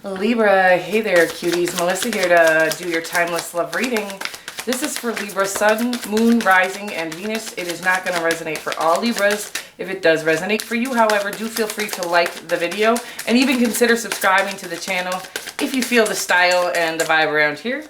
Libra, hey there cuties, Melissa here to do your timeless love reading. This is for Libra, Sun, Moon, Rising, and Venus. It is not going to resonate for all Libras. If it does resonate for you, however, do feel free to like the video and even consider subscribing to the channel if you feel the style and the vibe around here.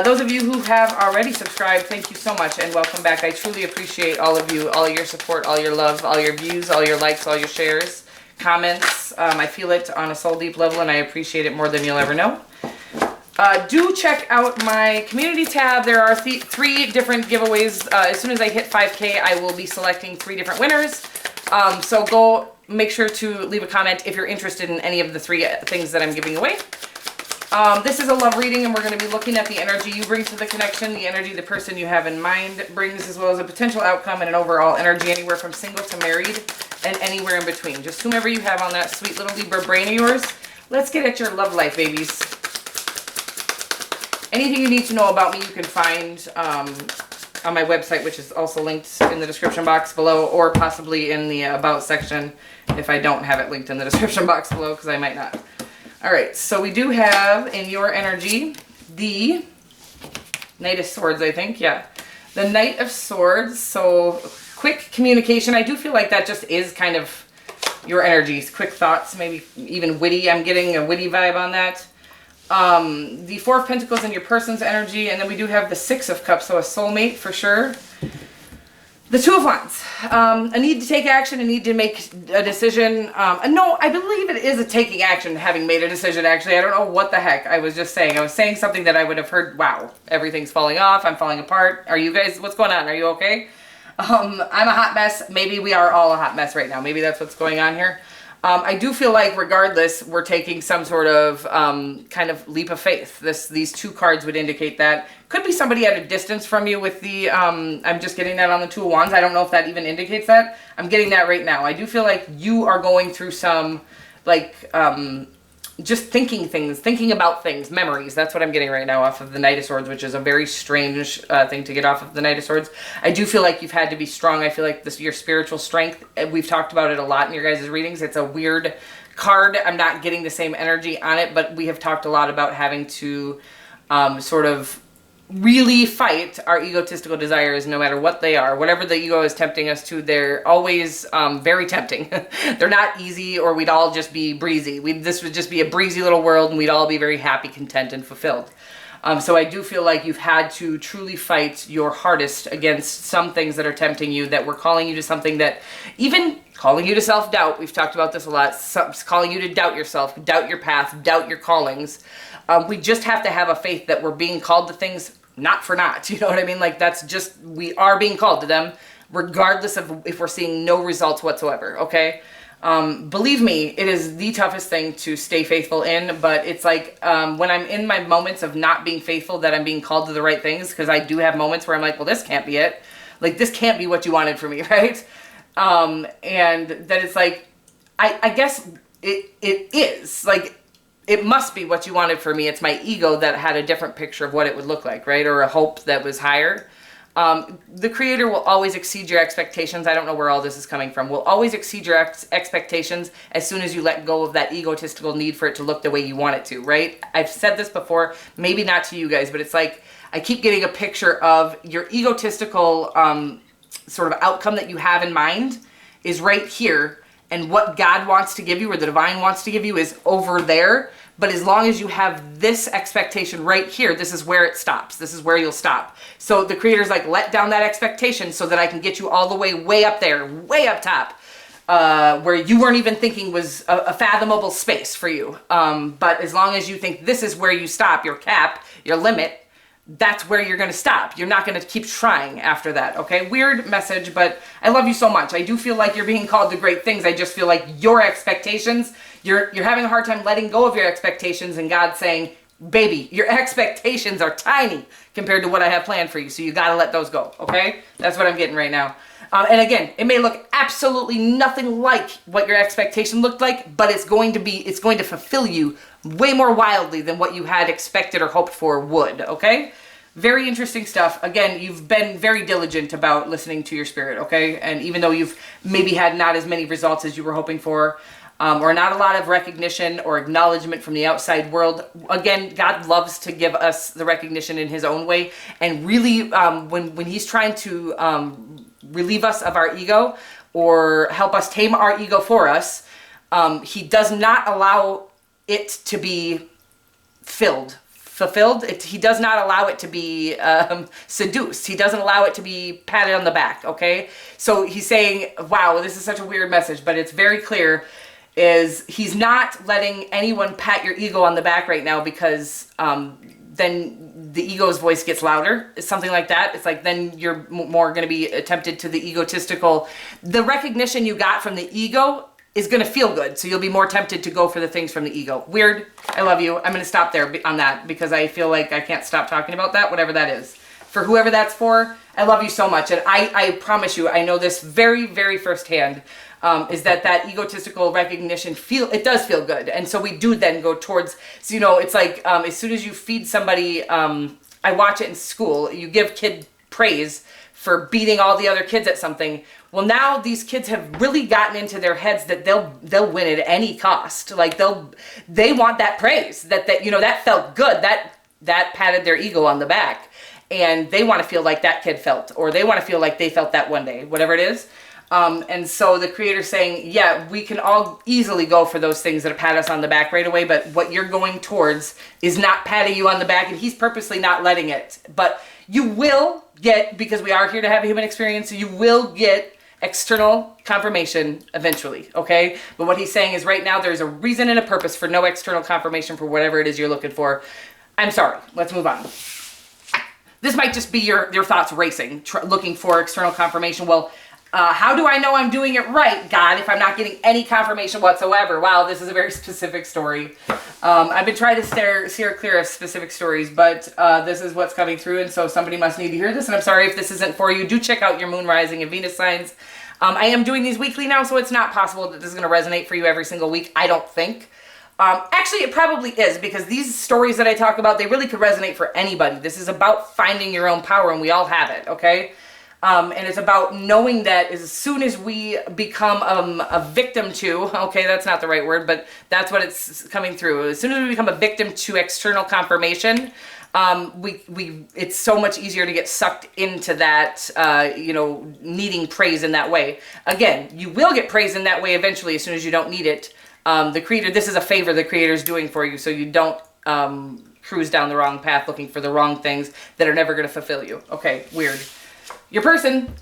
Those of you who have already subscribed, thank you so much and welcome back. I truly appreciate all of you, all your support, all your love, all your views, all your likes, all your shares, comments. I feel it on a soul deep level and I appreciate it more than you'll ever know. Do check out my community tab. There are three different giveaways. As soon as I hit 5K, I will be selecting 3 different winners. So go make sure to leave a comment if you're interested in any of the 3 things that I'm giving away. This is a love reading and we're going to be looking at the energy you bring to the connection, the energy the person you have in mind brings, as well as a potential outcome and an overall energy anywhere from single to married and anywhere in between. Just whomever you have on that sweet little Libra brain of yours. Let's get at your love life, babies. Anything you need to know about me you can find on my website, which is also linked in the description box below, or possibly in the About section if I don't have it linked in the description box below, because I might not. Alright, so we do have in your energy the Knight of Swords, I think. Yeah. The Knight of Swords. So quick communication. I do feel like that just is kind of your energies. Quick thoughts, maybe even witty. I'm getting a witty vibe on that. The 4 of Pentacles in your person's energy. And then we do have the 6 of Cups. So a soulmate for sure. The 2 of Wands. A need to take action, a need to make a decision. No, I believe it is a taking action, having made a decision, actually. I don't know what the heck I was just saying. I was saying something that I would have heard, wow, everything's falling off, I'm falling apart. Are you guys, what's going on? Are you okay? I'm a hot mess. Maybe we are all a hot mess right now. Maybe that's what's going on here. I do feel like regardless, we're taking some sort of kind of leap of faith. These 2 cards would indicate that. Could be somebody at a distance from you with the, I'm just getting that on the 2 of Wands. I don't know if that even indicates that. I'm getting that right now. I do feel like you are going through some, like, just thinking about things, memories. That's what I'm getting right now off of the Knight of Swords, which is a very strange thing to get off of the Knight of Swords. I do feel like you've had to be strong. I feel like your spiritual strength, we've talked about it a lot in your guys' readings. It's a weird card. I'm not getting the same energy on it, but we have talked a lot about having to sort of really fight our egotistical desires, no matter what they are. Whatever the ego is tempting us to, they're always very tempting. They're not easy, or we'd all just be breezy. This would just be a breezy little world and we'd all be very happy, content, and fulfilled. So I do feel like you've had to truly fight your hardest against some things that are tempting you, that were calling you to something that, even calling you to self-doubt. We've talked about this a lot. Calling you to doubt yourself, doubt your path, doubt your callings. We just have to have a faith that we're being called to things not for naught. You know what I mean? Like, that's just, we are being called to them regardless of if we're seeing no results whatsoever. Okay. Believe me, it is the toughest thing to stay faithful in, but it's like, when I'm in my moments of not being faithful, that I'm being called to the right things. Cause I do have moments where I'm like, well, this can't be it. Like, this can't be what you wanted for me. Right. And that it's like, I guess it is like, it must be what you wanted for me. It's my ego that had a different picture of what it would look like, right? Or a hope that was higher. The Creator will always exceed your expectations. I don't know where all this is coming from. Will always exceed your expectations as soon as you let go of that egotistical need for it to look the way you want it to, right? I've said this before, maybe not to you guys, but it's like, I keep getting a picture of your egotistical sort of outcome that you have in mind is right here. And what God wants to give you, or the divine wants to give you, is over there. But as long as you have this expectation right here, this is where it stops. This is where you'll stop. So the Creator's like, let down that expectation so that I can get you all the way up there, way up top, where you weren't even thinking was a fathomable space for you. But as long as you think this is where you stop, your cap, your limit, that's where you're going to stop. You're not going to keep trying after that, okay? Weird message, but I love you so much. I do feel like you're being called to great things. I just feel like your expectations, you're having a hard time letting go of your expectations, and God's saying, baby, your expectations are tiny compared to what I have planned for you, so you got to let those go, okay? That's what I'm getting right now. And again, it may look absolutely nothing like what your expectation looked like, but it's going to fulfill you way more wildly than what you had expected or hoped for would, okay? Very interesting stuff. Again, you've been very diligent about listening to your spirit, okay? And even though you've maybe had not as many results as you were hoping for, or not a lot of recognition or acknowledgement from the outside world. Again, God loves to give us the recognition in his own way. And really, when he's trying to relieve us of our ego or help us tame our ego for us, he does not allow it to be fulfilled. He does not allow it to be seduced. He doesn't allow it to be patted on the back, okay? So he's saying, wow, this is such a weird message, but it's very clear, is he's not letting anyone pat your ego on the back right now, because then the ego's voice gets louder. It's something like that. It's like then you're more going to be tempted to the egotistical. The recognition you got from the ego is going to feel good, so you'll be more tempted to go for the things from the ego. Weird. I love you. I'm going to stop there on that, because I feel like I can't stop talking about that, whatever that is. For whoever that's for, I love you so much. And I promise you, I know this very, very firsthand, is that egotistical recognition, it does feel good. And so we do then go towards, so, you know, it's like, as soon as you feed somebody, I watch it in school, you give kid praise for beating all the other kids at something. Well, now these kids have really gotten into their heads that they'll win at any cost. Like they want that praise, that you know, that felt good, that patted their ego on the back, and they want to feel like that kid felt, or they want to feel like they felt that one day, whatever it is. And so the creator's saying, yeah, we can all easily go for those things that pat us on the back right away, but what you're going towards is not patting you on the back, and he's purposely not letting it. But you will get, because we are here to have a human experience, you will get external confirmation eventually, okay? But what he's saying is right now there's a reason and a purpose for no external confirmation for whatever it is you're looking for. I'm sorry, let's move on. This might just be your thoughts racing, looking for external confirmation. Well, how do I know I'm doing it right, God, if I'm not getting any confirmation whatsoever? Wow, this is a very specific story. I've been trying to steer clear of specific stories, but this is what's coming through, and so somebody must need to hear this, and I'm sorry if this isn't for you. Do check out your moon rising and Venus signs. I am doing these weekly now, so it's not possible that this is going to resonate for you every single week, I don't think. Actually, it probably is, because these stories that I talk about, they really could resonate for anybody. This is about finding your own power, and we all have it, okay? And it's about knowing that as soon as we become a victim to, okay, that's not the right word, but that's what it's coming through. As soon as we become a victim to external confirmation, it's so much easier to get sucked into that, you know, needing praise in that way. Again, you will get praise in that way eventually as soon as you don't need it. The creator, this is a favor the creator's doing for you, so you don't cruise down the wrong path looking for the wrong things that are never going to fulfill you. Okay, weird. Your person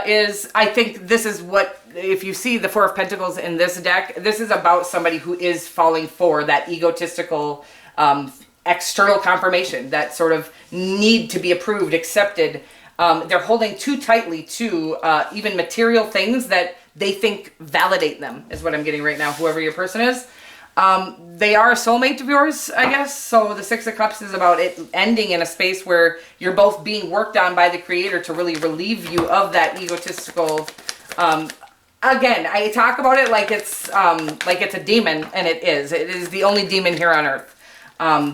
is, I think this is what, if you see the Four of Pentacles in this deck, this is about somebody who is falling for that egotistical external confirmation, that sort of need to be approved, accepted. They're holding too tightly to even material things that they think validate them, is what I'm getting right now, whoever your person is. They are a soulmate of yours, I guess. So the Six of Cups is about it ending in a space where you're both being worked on by the creator to really relieve you of that egotistical, again, I talk about it like it's a demon, and it is. It is the only demon here on earth.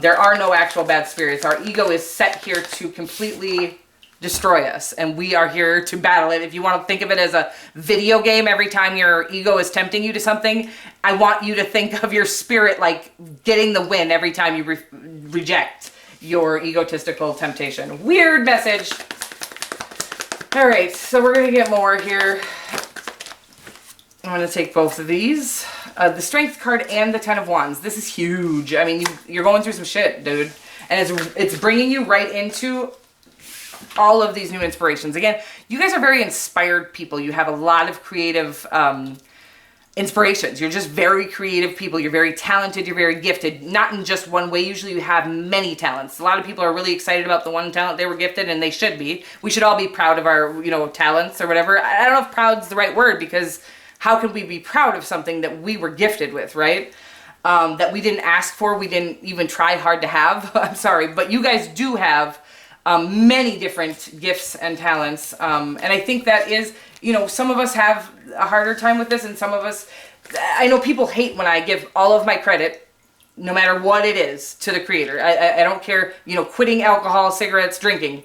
There are no actual bad spirits. Our ego is set here to completely destroy us, and we are here to battle it. If you want to think of it as a video game, every time your ego is tempting you to something, I want you to think of your spirit like getting the win every time you reject your egotistical temptation. Weird message. All right, so we're going to get more here. I'm going to take both of these. The Strength card and the Ten of Wands. This is huge. I mean, you're going through some shit, dude. And it's bringing you right into all of these new inspirations. Again, you guys are very inspired people. You have a lot of creative inspirations. You're just very creative people. You're very talented. You're very gifted. Not in just one way. Usually you have many talents. A lot of people are really excited about the one talent they were gifted, and they should be. We should all be proud of our, you know, talents or whatever. I don't know if proud's the right word, because how can we be proud of something that we were gifted with, right? That we didn't ask for, we didn't even try hard to have. I'm sorry, but you guys do have many different gifts and talents. And I think that is, you know, some of us have a harder time with this, and some of us, I know people hate when I give all of my credit, no matter what it is, to the creator. I don't care, you know, quitting alcohol, cigarettes, drinking.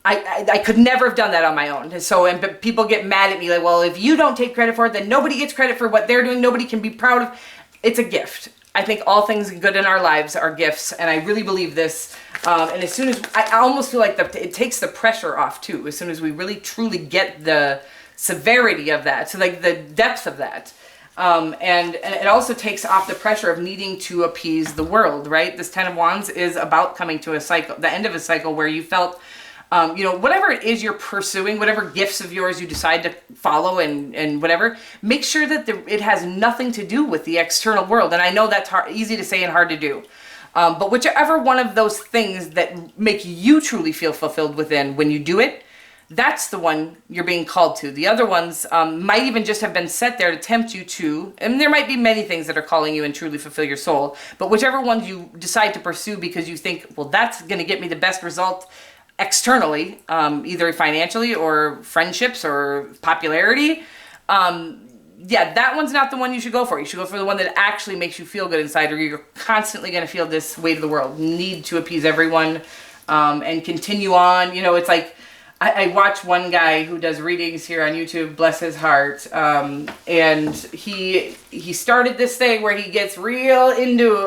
I could never have done that on my own. So, but people get mad at me like, well, if you don't take credit for it, then nobody gets credit for what they're doing. Nobody can be proud of. It's a gift. I think all things good in our lives are gifts, and I really believe this. And as soon as, I almost feel like it takes the pressure off too, as soon as we really truly get the severity of that, so like the depth of that. And it also takes off the pressure of needing to appease the world, right? This Ten of Wands is about coming to a cycle, the end of a cycle where you felt, whatever it is you're pursuing, whatever gifts of yours you decide to follow and whatever, make sure that it has nothing to do with the external world. And I know that's easy to say and hard to do. But whichever one of those things that make you truly feel fulfilled within, when you do it, that's the one you're being called to. The other ones might even just have been set there to tempt you to, and there might be many things that are calling you and truly fulfill your soul, but whichever ones you decide to pursue because you think, well, that's going to get me the best result externally, either financially or friendships or popularity, yeah, that one's not the one you should go for. You should go for the one that actually makes you feel good inside, or you're constantly going to feel this weight of the world, need to appease everyone, and continue on. It's like, I watch one guy who does readings here on YouTube, bless his heart, and he started this thing where he gets real into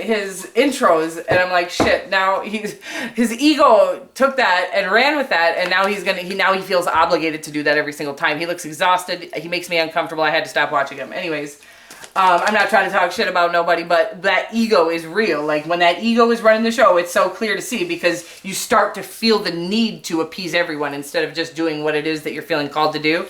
his intros, and I'm like, shit, now his ego took that and ran with that, and now he feels obligated to do that every single time. He looks exhausted. He makes me uncomfortable. I had to stop watching him. Anyways, I'm not trying to talk shit about nobody, but that ego is real. Like when that ego is running the show, it's so clear to see because you start to feel the need to appease everyone instead of just doing what it is that you're feeling called to do.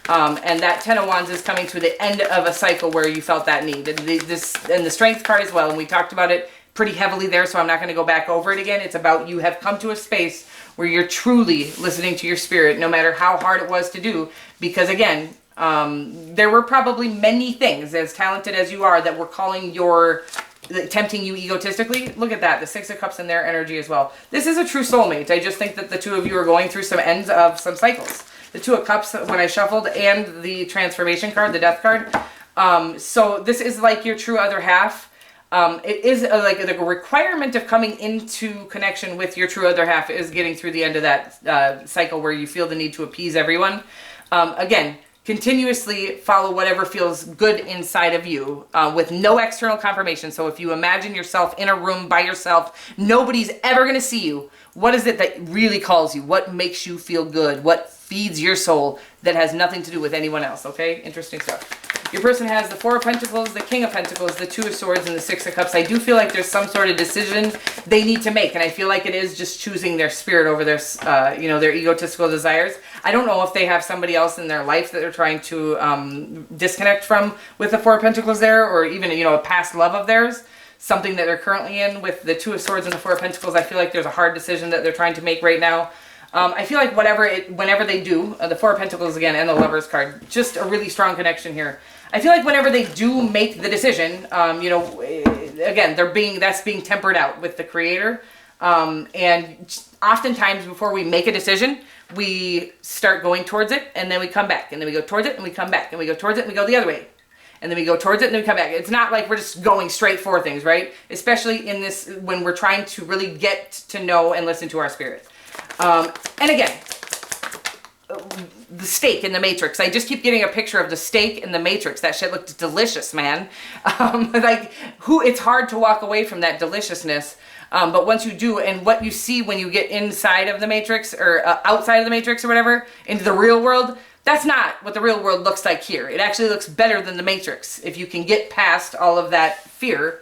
And that Ten of Wands is coming to the end of a cycle where you felt that need. And the Strength card as well, and we talked about it pretty heavily there, so I'm not going to go back over it again. It's about you have come to a space where you're truly listening to your spirit, no matter how hard it was to do, because again, there were probably many things, as talented as you are, that were tempting you egotistically. Look at that, the Six of Cups in their energy as well. This is a true soulmate. I just think that the two of you are going through some ends of some cycles. The Two of Cups when I shuffled, and the Transformation card, the Death card. So this is like your true other half. It is like the requirement of coming into connection with your true other half is getting through the end of that cycle where you feel the need to appease everyone. Again, continuously follow whatever feels good inside of you with no external confirmation. So if you imagine yourself in a room by yourself, nobody's ever going to see you. What is it that really calls you? What makes you feel good? What feeds your soul that has nothing to do with anyone else? Okay, interesting stuff. Your person has the Four of Pentacles, the King of Pentacles, the Two of Swords, and the Six of Cups. I do feel like there's some sort of decision they need to make, and I feel like it is just choosing their spirit over their, their egotistical desires. I don't know if they have somebody else in their life that they're trying to disconnect from with the Four of Pentacles there, or even, a past love of theirs, something that they're currently in with the Two of Swords and the Four of Pentacles. I feel like there's a hard decision that they're trying to make right now. I feel like whenever they do, the Four of Pentacles again and the Lovers card, just a really strong connection here. I feel like whenever they do make the decision, again, that's being tempered out with the Creator. And oftentimes before we make a decision, we start going towards it, and then we come back, and then we go towards it, and we come back, and we go towards it, and we go the other way. And then we go towards it, and then we come back. It's not like we're just going straight for things, right? Especially in this, when we're trying to really get to know and listen to our spirit. And again, the steak in the Matrix. I just keep getting a picture of the steak in the Matrix. That shit looked delicious, man. It's hard to walk away from that deliciousness. But once you do, and what you see when you get inside of the Matrix, or outside of the Matrix or whatever, into the real world, that's not what the real world looks like here. It actually looks better than the Matrix. If you can get past all of that fear,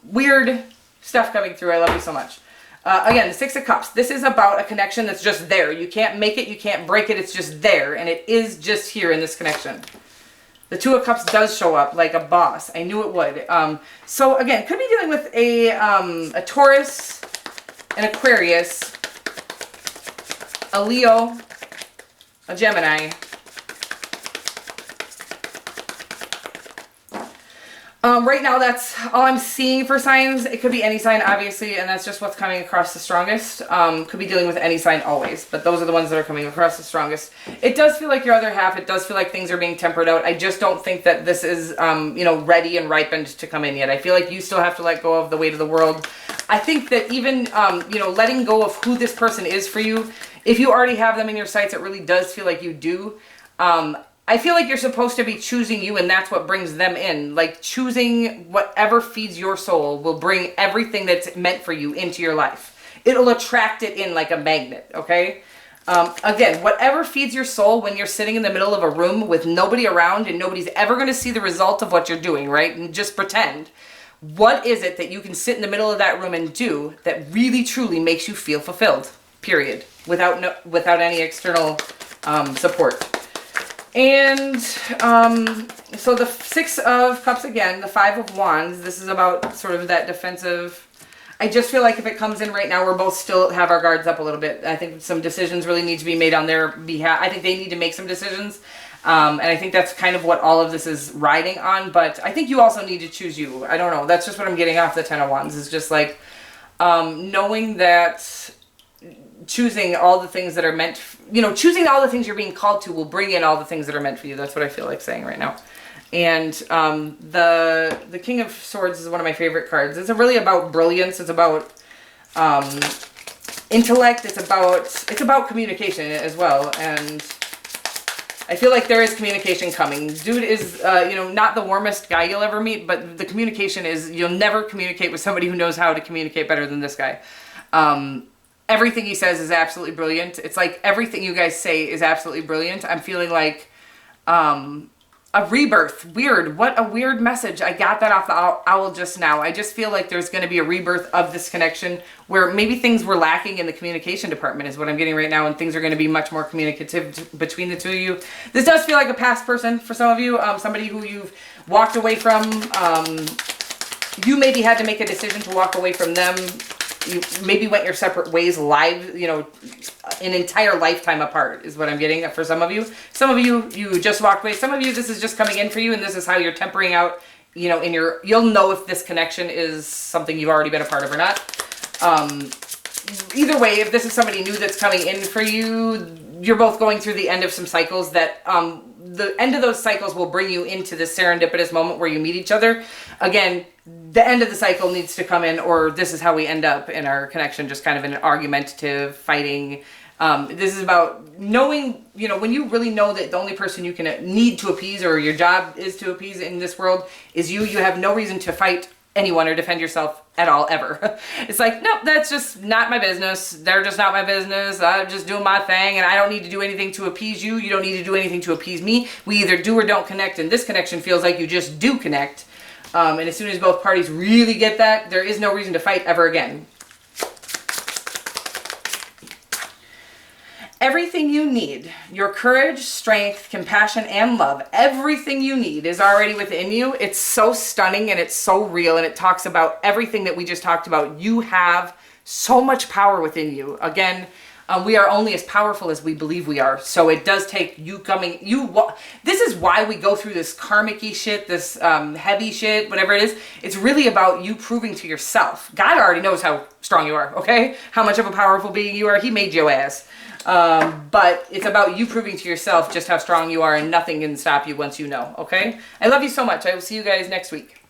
weird stuff coming through. I love you so much. Again, the Six of Cups. This is about a connection that's just there. You can't make it, you can't break it, it's just there. And it is just here in this connection. The Two of Cups does show up like a boss. I knew it would. So again, could be dealing with a Taurus, an Aquarius, a Leo, a Gemini, Right now, that's all I'm seeing for signs. It could be any sign, obviously, and that's just what's coming across the strongest. Could be dealing with any sign always, but those are the ones that are coming across the strongest. It does feel like your other half. It does feel like things are being tempered out. I just don't think that this is, you know, ready and ripened to come in yet. I feel like you still have to let go of the weight of the world. I think that even, you know, letting go of who this person is for you, if you already have them in your sights, it really does feel like you do. I feel like you're supposed to be choosing you, and that's what brings them in. Like, choosing whatever feeds your soul will bring everything that's meant for you into your life. It'll attract it in like a magnet, okay? Again, whatever feeds your soul when you're sitting in the middle of a room with nobody around and nobody's ever going to see the result of what you're doing, right? And just pretend. What is it that you can sit in the middle of that room and do that really, truly makes you feel fulfilled, period, without any external support? And so the Six of Cups again, the Five of Wands, this is about sort of that defensive. I just feel like if it comes in right now, we're both still have our guards up a little bit. I think some decisions really need to be made on their behalf. I think they need to make some decisions. And I think that's kind of what all of this is riding on. But I think you also need to choose you. I don't know. That's just what I'm getting off the Ten of Wands. Is just like knowing that choosing all the things that are meant, you know, choosing all the things you're being called to will bring in all the things that are meant for you. That's what I feel like saying right now. And the King of Swords is one of my favorite cards. It's really about brilliance. It's about intellect. It's about communication as well. And I feel like there is communication coming. Dude is, you know, not the warmest guy you'll ever meet, but the communication is, you'll never communicate with somebody who knows how to communicate better than this guy. Everything he says is absolutely brilliant. It's like everything you guys say is absolutely brilliant. I'm feeling like a rebirth. Weird. What a weird message. I got that off the owl just now. I just feel like there's going to be a rebirth of this connection where maybe things were lacking in the communication department is what I'm getting right now, and things are going to be much more communicative between the two of you. This does feel like a past person for some of you, somebody who you've walked away from. You maybe had to make a decision to walk away from them. You maybe went your separate ways live, you know, an entire lifetime apart is what I'm getting for some of you. Some of you, you just walked away. Some of you, this is just coming in for you, and this is how you're tempering out, you know, you'll know if this connection is something you've already been a part of or not. Either way, if this is somebody new that's coming in for you, you're both going through the end of some cycles that, the end of those cycles will bring you into this serendipitous moment where you meet each other. Again, the end of the cycle needs to come in, or this is how we end up in our connection, just kind of in an argumentative, fighting. This is about knowing, you know, when you really know that the only person you can need to appease, or your job is to appease in this world, is you. You have no reason to fight anyone or defend yourself at all, ever. It's like, nope, that's just not my business. They're just not my business. I'm just doing my thing, and I don't need to do anything to appease you. You don't need to do anything to appease me. We either do or don't connect, and this connection feels like you just do connect. And as soon as both parties really get that, there is no reason to fight ever again. Everything you need, your courage, strength, compassion, and love, everything you need is already within you. It's so stunning and it's so real, and it talks about everything that we just talked about. You have so much power within you. Again, we are only as powerful as we believe we are. So it does take you coming, this is why we go through this karmic-y shit, this heavy shit, whatever it is. It's really about you proving to yourself. God already knows how strong you are, okay? How much of a powerful being you are. He made your ass. But it's about you proving to yourself just how strong you are, and nothing can stop you once you know, okay? I love you so much. I will see you guys next week.